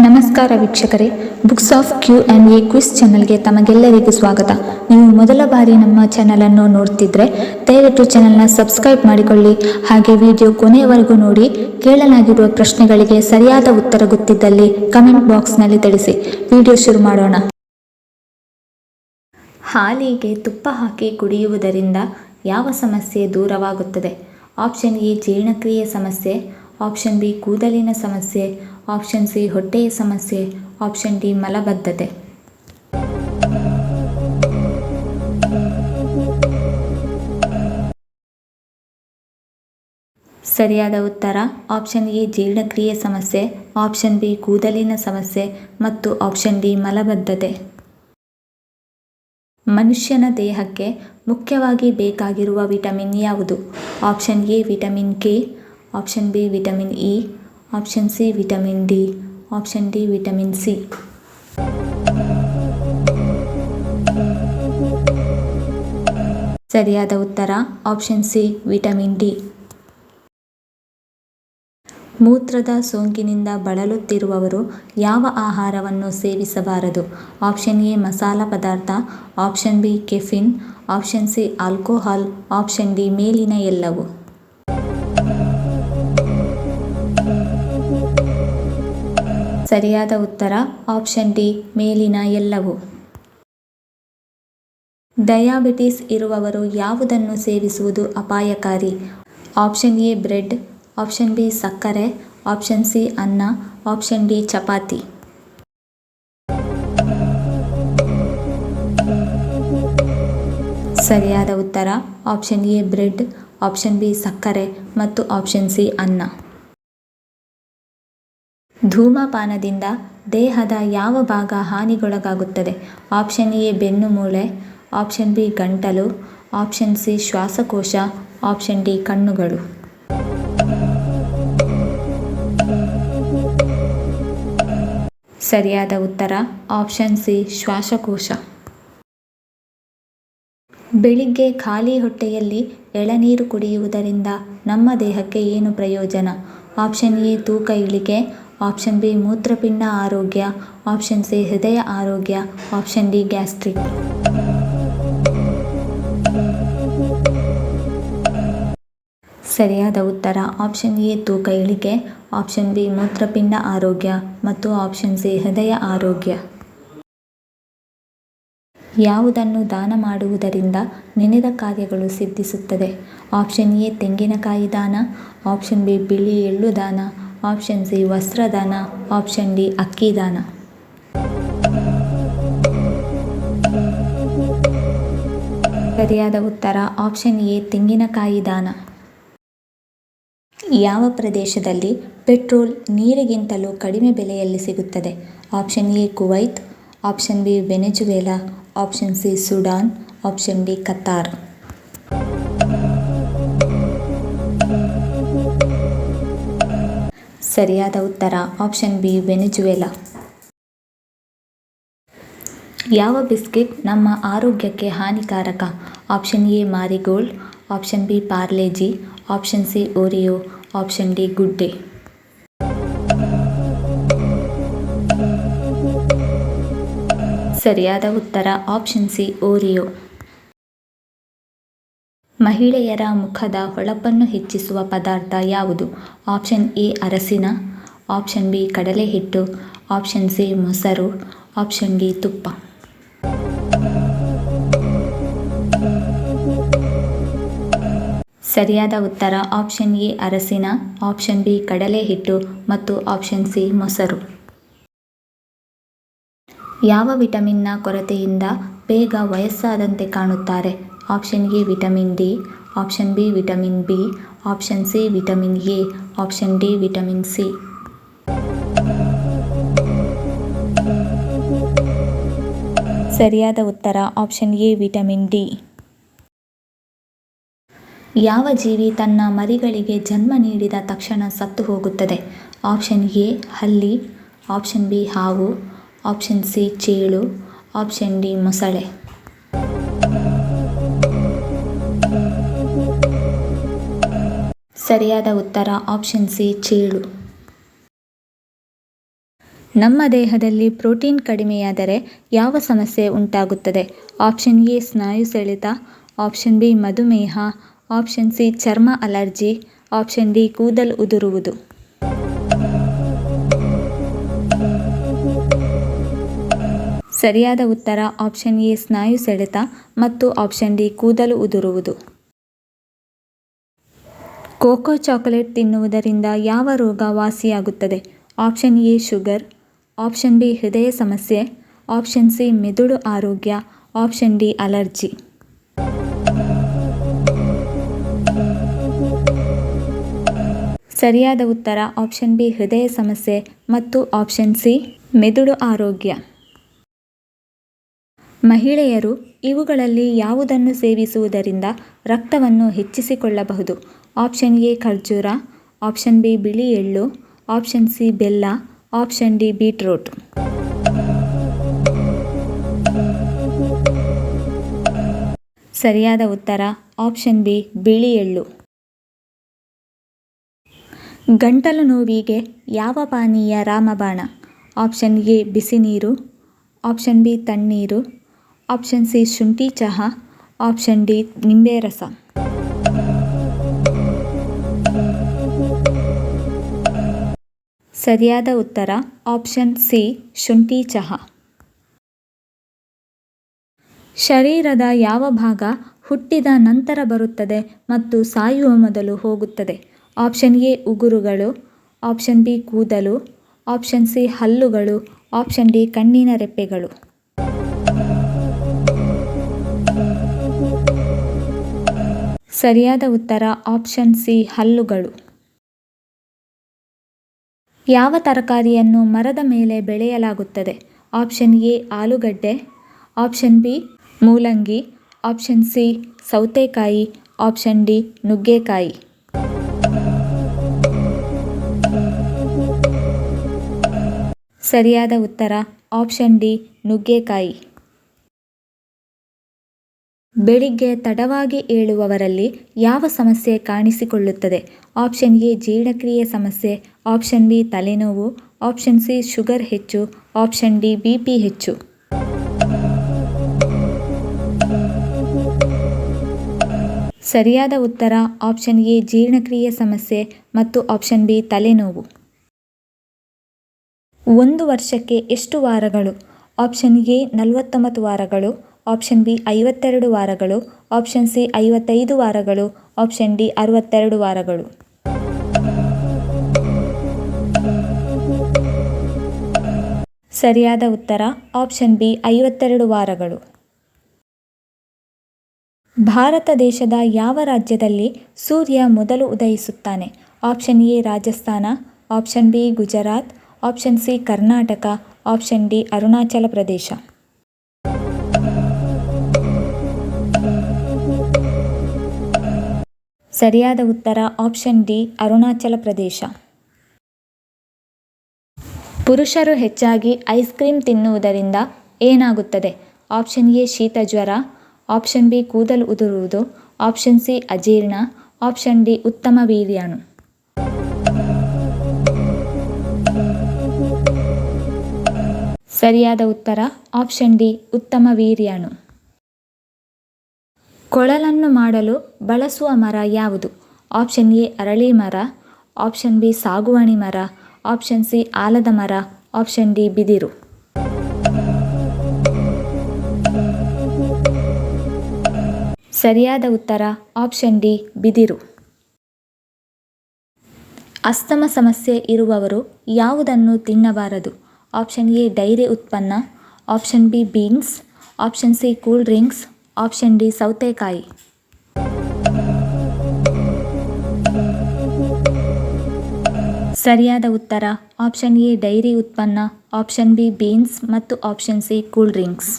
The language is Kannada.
ನಮಸ್ಕಾರ ವೀಕ್ಷಕರೇ, ಬುಕ್ಸ್ ಆಫ್ Q&A ಕ್ವಿಸ್ ಚಾನಲ್ಗೆ ತಮಗೆಲ್ಲರಿಗೂ ಸ್ವಾಗತ. ನೀವು ಮೊದಲ ಬಾರಿ ನಮ್ಮ ಚಾನಲನ್ನು ನೋಡ್ತಿದ್ರೆ ದಯವಿಟ್ಟು ಚಾನಲ್ನ ಸಬ್ಸ್ಕ್ರೈಬ್ ಮಾಡಿಕೊಳ್ಳಿ. ಹಾಗೆ ವಿಡಿಯೋ ಕೊನೆಯವರೆಗೂ ನೋಡಿ. ಕೇಳಲಾಗಿರುವ ಪ್ರಶ್ನೆಗಳಿಗೆ ಸರಿಯಾದ ಉತ್ತರ ಗೊತ್ತಿದ್ದಲ್ಲಿ ಕಮೆಂಟ್ ಬಾಕ್ಸ್ನಲ್ಲಿ ತಿಳಿಸಿ. ವಿಡಿಯೋ ಶುರು ಮಾಡೋಣ. ಹಾಲಿಗೆ ತುಪ್ಪ ಹಾಕಿ ಕುಡಿಯುವುದರಿಂದ ಯಾವ ಸಮಸ್ಯೆ ದೂರವಾಗುತ್ತದೆ? ಆಪ್ಷನ್ ಎ ಜೀರ್ಣಕ್ರಿಯೆ ಸಮಸ್ಯೆ, ಆಪ್ಷನ್ ಬಿ ಕೂದಲಿನ ಸಮಸ್ಯೆ, ಆಪ್ಷನ್ ಸಿ ಹೊಟ್ಟೆಯ ಸಮಸ್ಯೆ, ಆಪ್ಷನ್ ಡಿ ಮಲಬದ್ಧತೆ. ಸರಿಯಾದ ಉತ್ತರ ಆಪ್ಷನ್ ಎ ಜೀರ್ಣಕ್ರಿಯೆ ಸಮಸ್ಯೆ, ಆಪ್ಷನ್ ಬಿ ಕೂದಲಿನ ಸಮಸ್ಯೆ ಮತ್ತು ಆಪ್ಷನ್ ಡಿ ಮಲಬದ್ಧತೆ. ಮನುಷ್ಯನ ದೇಹಕ್ಕೆ ಮುಖ್ಯವಾಗಿ ಬೇಕಾಗಿರುವ ವಿಟಮಿನ್ ಯಾವುದು? Option A vitamin K, option B vitamin E, option C vitamin D, option D vitamin C. ಸರಿಯಾದ ಉತ್ತರ ಆಪ್ಷನ್ ಸಿ ವಿಟಮಿನ್ ಡಿ. ಮೂತ್ರದ ಸೋಂಕಿನಿಂದ ಬಳಲುತ್ತಿರುವವರು ಯಾವ ಆಹಾರವನ್ನು ಸೇವಿಸಬಾರದು? ಆಪ್ಷನ್ ಎ ಮಸಾಲ ಪದಾರ್ಥ, option B caffeine, option C alcohol, option D ಮೇಲಿನ ಎಲ್ಲವು. ಸರಿಯಾದ ಉತ್ತರ ಆಪ್ಷನ್ ಡಿ ಮೇಲಿನ ಎಲ್ಲವು. ಡಯಾಬಿಟಿಸ್ ಇರುವವರು ಯಾವುದನ್ನು ಸೇವಿಸುವುದು ಅಪಾಯಕಾರಿ? Option A bread, option B ಸಕ್ಕರೆ, ಆಪ್ಷನ್ ಸಿ ಅನ್ನ, ಆಪ್ಷನ್ ಡಿ ಚಪಾತಿ. ಸರಿಯಾದ ಉತ್ತರ option A bread, option B ಸಕ್ಕರೆ ಮತ್ತು ಆಪ್ಷನ್ ಸಿ ಅನ್ನ. ಧೂಮಪಾನದಿಂದ ದೇಹದ ಯಾವ ಭಾಗ ಹಾನಿಗೊಳಗಾಗುತ್ತದೆ? ಆಪ್ಷನ್ ಎ ಬೆನ್ನು ಮೂಳೆ, ಆಪ್ಷನ್ ಬಿ ಗಂಟಲು, ಆಪ್ಷನ್ ಸಿ ಶ್ವಾಸಕೋಶ, ಆಪ್ಷನ್ ಡಿ ಕಣ್ಣುಗಳು. ಸರಿಯಾದ ಉತ್ತರ ಆಪ್ಷನ್ ಸಿ ಶ್ವಾಸಕೋಶ. ಬೆಳಿಗ್ಗೆ ಖಾಲಿ ಹೊಟ್ಟೆಯಲ್ಲಿ ಎಳನೀರು ಕುಡಿಯುವುದರಿಂದ ನಮ್ಮ ದೇಹಕ್ಕೆ ಏನು ಪ್ರಯೋಜನ? ಆಪ್ಷನ್ ಎ ತೂಕ ಇಳಿಕೆ, ಆಪ್ಷನ್ ಬಿ ಮೂತ್ರಪಿಂಡ ಆರೋಗ್ಯ, ಆಪ್ಷನ್ ಸಿ ಹೃದಯ ಆರೋಗ್ಯ, ಆಪ್ಷನ್ ಡಿ ಗ್ಯಾಸ್ಟ್ರಿಕ್. ಸರಿಯಾದ ಉತ್ತರ ಆಪ್ಷನ್ ಎ ತೂಕ ಇಳಿಕೆ, ಆಪ್ಷನ್ ಬಿ ಮೂತ್ರಪಿಂಡ ಆರೋಗ್ಯ ಮತ್ತು ಆಪ್ಷನ್ ಸಿ ಹೃದಯ ಆರೋಗ್ಯ. ಯಾವುದನ್ನು ದಾನ ಮಾಡುವುದರಿಂದ ನೆನೆದ ಕಾರ್ಯಗಳು ಸಿದ್ಧಿಸುತ್ತದೆ? ಆಪ್ಷನ್ ಎ ತೆಂಗಿನಕಾಯಿ ದಾನ, ಆಪ್ಷನ್ ಬಿ ಬಿಳಿ ಎಳ್ಳು ದಾನ, ಆಪ್ಷನ್ ಸಿ ವಸ್ತ್ರದಾನ, ಆಪ್ಷನ್ ಡಿ ಅಕ್ಕಿ ದಾನ. ಸರಿಯಾದ ಉತ್ತರ ಆಪ್ಷನ್ ಎ ತೆಂಗಿನಕಾಯಿ ದಾನ. ಯಾವ ಪ್ರದೇಶದಲ್ಲಿ ಪೆಟ್ರೋಲ್ ನೀರಿಗಿಂತಲೂ ಕಡಿಮೆ ಬೆಲೆಯಲ್ಲಿ ಸಿಗುತ್ತದೆ? Option A Kuwait, option B Venezuela, option C Sudan, option D Qatar. ಸರಿಯಾದ ಉತ್ತರ ಆಪ್ಷನ್ ಬಿ ವೆನೆಜುವೆಲಾ. ಯಾವ ಬಿಸ್ಕೆಟ್ ನಮ್ಮ ಆರೋಗ್ಯಕ್ಕೆ ಹಾನಿಕಾರಕ? Option A marigold, option B Parle-G, option C Oreo, option D good day. ಸರಿಯಾದ ಉತ್ತರ ಆಪ್ಷನ್ ಸಿ ಓರಿಯೋ. ಮಹಿಳೆಯರ ಮುಖದ ಹೊಳಪನ್ನು ಹೆಚ್ಚಿಸುವ ಪದಾರ್ಥ ಯಾವುದು? ಆಪ್ಷನ್ ಎ ಅರಸಿನ, ಆಪ್ಷನ್ ಬಿ ಕಡಲೆ ಹಿಟ್ಟು, ಆಪ್ಷನ್ ಸಿ ಮೊಸರು, ಆಪ್ಷನ್ ಡಿ ತುಪ್ಪ. ಸರಿಯಾದ ಉತ್ತರ ಆಪ್ಷನ್ ಎ ಅರಸಿನ, ಆಪ್ಷನ್ ಬಿ ಕಡಲೆ ಹಿಟ್ಟು ಮತ್ತು ಆಪ್ಷನ್ ಸಿ ಮೊಸರು. ಯಾವ ವಿಟಮಿನ್ನ ಕೊರತೆಯಿಂದ ಬೇಗ ವಯಸ್ಸಾದಂತೆ ಕಾಣುತ್ತಾರೆ? Option A vitamin D, option B vitamin B, option C vitamin A, option D vitamin C. ಸರಿಯಾದ ಉತ್ತರ ಆಪ್ಷನ್ ಎ ವಿಟಮಿನ್ ಡಿ. ಯಾವ ಜೀವಿ ತನ್ನ ಮರಿಗಳಿಗೆ ಜನ್ಮ ನೀಡಿದ ತಕ್ಷಣ ಸತ್ತು ಹೋಗುತ್ತದೆ? ಆಪ್ಷನ್ ಎ ಹಲ್ಲಿ, ಆಪ್ಷನ್ ಬಿ ಹಾವು, ಆಪ್ಷನ್ ಸಿ ಚೇಳು, ಆಪ್ಷನ್ ಡಿ ಮೊಸಳೆ. ಸರಿಯಾದ ಉತ್ತರ ಆಪ್ಷನ್ ಸಿ ಚೇಳು. ನಮ್ಮ ದೇಹದಲ್ಲಿ ಪ್ರೋಟೀನ್ ಕಡಿಮೆಯಾದರೆ ಯಾವ ಸಮಸ್ಯೆ ಉಂಟಾಗುತ್ತದೆ? ಆಪ್ಷನ್ ಎ ಸ್ನಾಯು ಸೆಳೆತ, ಆಪ್ಷನ್ ಬಿ ಮಧುಮೇಹ, ಆಪ್ಷನ್ ಸಿ ಚರ್ಮ ಅಲರ್ಜಿ, ಆಪ್ಷನ್ ಡಿ ಕೂದಲು ಉದುರುವುದು. ಸರಿಯಾದ ಉತ್ತರ ಆಪ್ಷನ್ ಎ ಸ್ನಾಯು ಸೆಳೆತ ಮತ್ತು ಆಪ್ಷನ್ ಡಿ ಕೂದಲು ಉದುರುವುದು. ಕೋಕೋ ಚಾಕೊಲೇಟ್ ತಿನ್ನುವುದರಿಂದ ಯಾವ ರೋಗ ವಾಸಿಯಾಗುತ್ತದೆ? Option A sugar, option B ಹೃದಯ ಸಮಸ್ಯೆ, ಆಪ್ಷನ್ ಸಿ ಮೆದುಳು ಆರೋಗ್ಯ, ಆಪ್ಷನ್ ಡಿ ಅಲರ್ಜಿ. ಸರಿಯಾದ ಉತ್ತರ ಆಪ್ಷನ್ ಬಿ ಹೃದಯ ಸಮಸ್ಯೆ ಮತ್ತು ಆಪ್ಷನ್ ಸಿ ಮೆದುಳು ಆರೋಗ್ಯ. ಮಹಿಳೆಯರು ಇವುಗಳಲ್ಲಿ ಯಾವುದನ್ನು ಸೇವಿಸುವುದರಿಂದ ರಕ್ತವನ್ನು ಹೆಚ್ಚಿಸಿಕೊಳ್ಳಬಹುದು? ಆಪ್ಷನ್ ಎ ಖರ್ಜೂರ, ಆಪ್ಷನ್ ಬಿ ಬಿಳಿ ಎಳ್ಳು, ಆಪ್ಷನ್ ಸಿ ಬೆಲ್ಲ, ಆಪ್ಷನ್ ಡಿ ಬೀಟ್ರೂಟ್. ಸರಿಯಾದ ಉತ್ತರ ಆಪ್ಷನ್ ಬಿ ಬಿಳಿ ಎಳ್ಳು. ಗಂಟಲು ನೋವಿಗೆ ಯಾವ ಪಾನೀಯ ರಾಮಬಾಣ? ಆಪ್ಷನ್ ಎ ಬಿಸಿ ನೀರು, ಆಪ್ಷನ್ ಬಿ ತಣ್ಣೀರು, ಆಪ್ಷನ್ ಸಿ ಶುಂಠಿ ಚಹಾ, ಆಪ್ಷನ್ ಡಿ ನಿಂಬೆ ರಸ. ಸರಿಯಾದ ಉತ್ತರ ಆಪ್ಷನ್ ಸಿ ಶುಂಠಿ ಚಹಾ. ಶರೀರದ ಯಾವ ಭಾಗ ಹುಟ್ಟಿದ ನಂತರ ಬರುತ್ತದೆ ಮತ್ತು ಸಾಯುವ ಮೊದಲು ಹೋಗುತ್ತದೆ? ಆಪ್ಷನ್ ಎ ಉಗುರುಗಳು, ಆಪ್ಷನ್ ಬಿ ಕೂದಲು, ಆಪ್ಷನ್ ಸಿ ಹಲ್ಲುಗಳು, ಆಪ್ಷನ್ ಡಿ ಕಣ್ಣಿನ ರೆಪ್ಪೆಗಳು. ಸರಿಯಾದ ಉತ್ತರ ಆಪ್ಷನ್ ಸಿ ಹಲ್ಲುಗಳು. ಯಾವ ತರಕಾರಿಯನ್ನು ಮರದ ಮೇಲೆ ಬೆಳೆಯಲಾಗುತ್ತದೆ? ಆಪ್ಷನ್ ಎ ಆಲೂಗಡ್ಡೆ, ಆಪ್ಷನ್ ಬಿ ಮೂಲಂಗಿ, ಆಪ್ಷನ್ ಸಿ ಸೌತೆಕಾಯಿ, ಆಪ್ಷನ್ ಡಿ ನುಗ್ಗೆಕಾಯಿ. ಸರಿಯಾದ ಉತ್ತರ ಆಪ್ಷನ್ ಡಿ ನುಗ್ಗೆಕಾಯಿ. ಬೆಳಿಗ್ಗೆ ತಡವಾಗಿ ಏಳುವವರಲ್ಲಿ ಯಾವ ಸಮಸ್ಯೆ ಕಾಣಿಸಿಕೊಳ್ಳುತ್ತದೆ? ಆಪ್ಷನ್ ಎ ಜೀರ್ಣಕ್ರಿಯೆ ಸಮಸ್ಯೆ, ಆಪ್ಷನ್ ಬಿ ತಲೆನೋವು, ಆಪ್ಷನ್ ಸಿ ಶುಗರ್ ಹೆಚ್ಚು, ಆಪ್ಷನ್ ಡಿ ಬಿಪಿ ಹೆಚ್ಚು. ಸರಿಯಾದ ಉತ್ತರ ಆಪ್ಷನ್ ಎ ಜೀರ್ಣಕ್ರಿಯೆ ಸಮಸ್ಯೆ ಮತ್ತು ಆಪ್ಷನ್ ಬಿ ತಲೆನೋವು. ಒಂದು ವರ್ಷಕ್ಕೆ ಎಷ್ಟು ವಾರಗಳು? ಆಪ್ಷನ್ ಎ 49 ವಾರಗಳು, ಆಪ್ಷನ್ ಬಿ 52 ವಾರಗಳು, ಆಪ್ಷನ್ ಸಿ 55 ವಾರಗಳು, ಆಪ್ಷನ್ ಡಿ 62 ವಾರಗಳು. ಸರಿಯಾದ ಉತ್ತರ ಆಪ್ಷನ್ ಬಿ 52 ವಾರಗಳು. ಭಾರತ ದೇಶದ ಯಾವ ರಾಜ್ಯದಲ್ಲಿ ಸೂರ್ಯ ಮೊದಲು ಉದಯಿಸುತ್ತಾನೆ? Option A Rajasthan, option B Gujarat, option C Karnataka, option D Arunachal Pradesh. ಸರಿಯಾದ ಉತ್ತರ ಆಪ್ಷನ್ ಡಿ ಅರುಣಾಚಲ ಪ್ರದೇಶ. ಪುರುಷರು ಹೆಚ್ಚಾಗಿ ಐಸ್ ಕ್ರೀಮ್ ತಿನ್ನುವುದರಿಂದ ಏನಾಗುತ್ತದೆ? ಆಪ್ಷನ್ ಎ ಶೀತ ಜ್ವರ, ಆಪ್ಷನ್ ಬಿ ಕೂದಲು ಉದುರುವುದು, ಆಪ್ಷನ್ ಸಿ ಅಜೀರ್ಣ, ಆಪ್ಷನ್ ಡಿ ಉತ್ತಮ ವೀರ್ಯಾಣು. ಸರಿಯಾದ ಉತ್ತರ ಆಪ್ಷನ್ ಡಿ ಉತ್ತಮ ವೀರ್ಯಾಣು. ಕೊಳಲನ್ನು ಮಾಡಲು ಬಳಸುವ ಮರ ಯಾವುದು? ಆಪ್ಷನ್ ಎ ಅರಳಿ ಮರ, ಆಪ್ಷನ್ ಬಿ ಸಾಗುವಾನಿ ಮರ, ಆಪ್ಷನ್ ಸಿ ಆಲದ ಮರ, ಆಪ್ಷನ್ ಡಿ ಬಿದಿರು. ಸರಿಯಾದ ಉತ್ತರ ಆಪ್ಷನ್ ಡಿ ಬಿದಿರು. ಅಸ್ತಮ ಸಮಸ್ಯೆ ಇರುವವರು ಯಾವುದನ್ನು ತಿನ್ನಬಾರದು? ಆಪ್ಷನ್ ಎ ಡೈರಿ ಉತ್ಪನ್ನ, option B beans, option C cool drinks, option D ಸೌತೆಕಾಯಿ. ಸರಿಯಾದ ಉತ್ತರ ಆಪ್ಷನ್ ಎ ಡೈರಿ ಉತ್ಪನ್ನ, ಆಪ್ಷನ್ ಬಿ ಬೀನ್ಸ್ ಮತ್ತು ಆಪ್ಷನ್ ಸಿ ಕೂಲ್ ಡ್ರಿಂಕ್ಸ್.